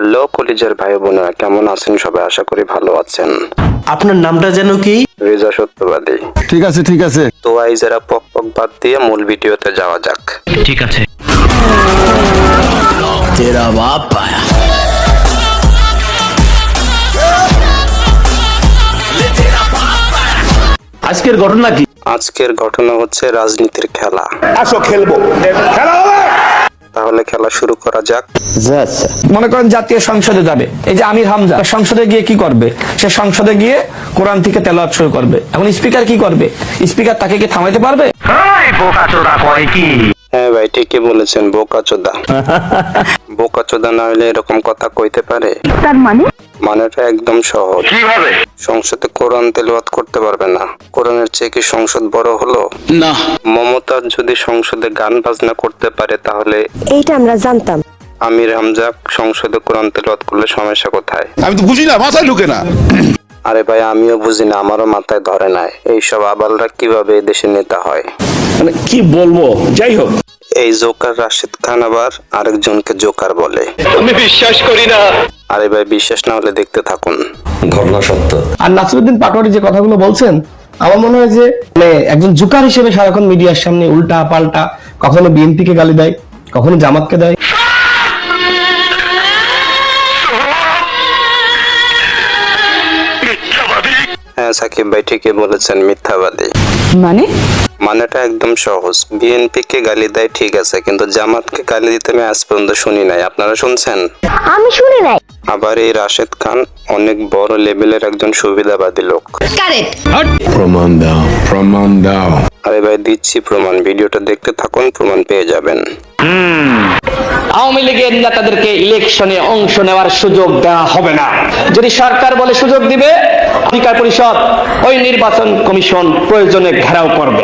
Hello কলিজার ভাই বোনেরা, কেমন আছেন সবাই? আশা করি ভালো আছেন। আপনার নামটা যেন কি? রেজা সত্যবাদী। ঠিক আছে ঠিক আছে। তো যারা পক পক বাদ দিয়ে মূল ভিডিওতে যাওয়া যাক। ঠিক আছে। তেরা বাপ পায়া। আজকের ঘটনা কি? আজকের ঘটনা হচ্ছে রাজনীতির খেলা। আসো খেলবো, খেলা হবে। তাহলে খেলা শুরু করা যাক। মনে করেন জাতীয় সংসদে যাবে, এই যে আমির হামজা সংসদে গিয়ে কি করবে? সে সংসদে গিয়ে কোরআন থেকে তেলাওয়াত শুরু করবে। এখন স্পিকার কি করবে? স্পিকার তাকে কি থামাইতে পারবে? হ্যাঁ ভাই, ঠিকই বলেছেন, বোকাচোদা। বোকাচোদা না হলে এরকম কথা কইতে পারে? তার মানেটা একদম সহজ। কিভাবে? সংসদে কোরআন তেলাওয়াত করতে পারবে না। কোরআনের চেয়ে কি সংসদ বড় হলো? না। মমতা যদি সংসদে গান বাজনা করতে পারে, তাহলে এইটা আমরা জানতাম। আমির হামজা সংসদে কোরআন তেলাওয়াত করলে সমস্যা কোথায়? আমি তো বুঝি না, মাথায় ঢুকে না। আরে ভাই, আমিও বুঝি না, আমারও মাথায় ধরে নাই এইসব আবালরা কিভাবে দেশের নেতা হয়। মানে কি বলবো, যাই হোক। এই জোকার রাশিদ খান আবার আরেকজনকে জোকার বলে। আমি বিশ্বাস করি না। আরে ভাই, বিশ্বাস না হলে দেখতে থাকুন। ঘটনা সত্য। আর নাসিরউদ্দিন পাটোয়ারি যে কথাগুলো বলছেন, আমার মনে হয় যে মানে একজন জোকার হিসেবে সারাক্ষণ মিডিয়ার সামনে উল্টা পাল্টা, কখনো বিএনপিকে গালি দেয়, কখনো জামাতকে দেয়। হ্যাঁ সাকিব ভাই, ঠিকই বলেছেন, মিথ্যাবাদী। মানেটা একদম সহজ। বিএনপি কে গালি দেয় ঠিক আছে, কিন্তু জামাতকে গালি দিতে আমি আজ পর্যন্ত শুনি নাই। আপনারা শুনছেন? আমি শুনি নাই। আবার এই রাশেদ খান অনেক বড় লেভেলের একজন সুবিধাবাদী লোক। প্রমাণ দাও, প্রমাণ দাও। আরে ভাই, দিচ্ছি প্রমাণ, ভিডিওটা দেখতে থাকুন, প্রমাণ পেয়ে যাবেন। আওয়ামী লীগের নেতাদেরকে ইলেকশনে অংশ নেওয়ার সুযোগ দেওয়া হবে না। যদি সরকার বলে সুযোগ দিবে, অধিকার পরিষদ ওই নির্বাচন কমিশন প্রয়োজনে ঘেরাও করবে।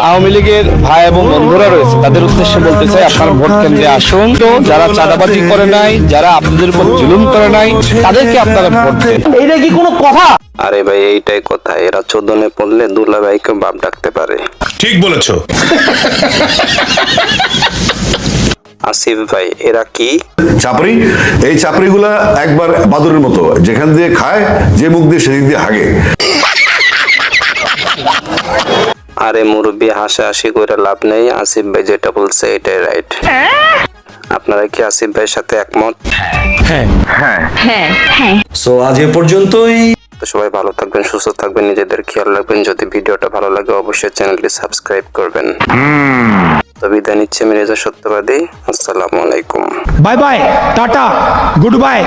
আওয়ামী লীগের ভাই এবং বন্ধুরা রয়েছে, তাদের উদ্দেশ্যে বলতে চাই, আপনার ভোট কেন্দ্রে আসুন। তো যারা চাঁদাবাজি করে নাই, যারা আপনাদের উপর জুলুম করে নাই, তাদেরকে আপনারা ভোট দেন। এইটা কি কোনো কথা? আরে ভাই, এইটাই কথা। এরা চোদনে পড়লে দুলা ভাইকে বাপ ডাকতে পারে। ঠিক বলেছো। আসিফ ভাই, এরা কি? চাপড়ি। এই চাপড়িগুলা একবার বাদুরের মতো, যেখান দিয়ে খায়, যে মুখ দিয়ে সেদিক দিয়ে হাগে। আরে মুরব্বী, হাসাহাসি করে লাভ নেই। আসিফ ভাই যেটা বলছে এটাই রাইট। আপনারা কি আসিফ ভাইয়ের সাথে একমত? সো আজ এ পর্যন্তই। তো সবাই ভালো থাকবেন, সুস্থ থাকবেন, নিজেদের খেয়াল রাখবেন। যদি ভিডিওটা ভালো লাগে অবশ্যই চ্যানেলটি সাবস্ক্রাইব করবেন। তো বিদায় নিচ্ছি আমি রেজা সত্যবাদী। আসসালামু আলাইকুম। Bye bye, tata, good bye.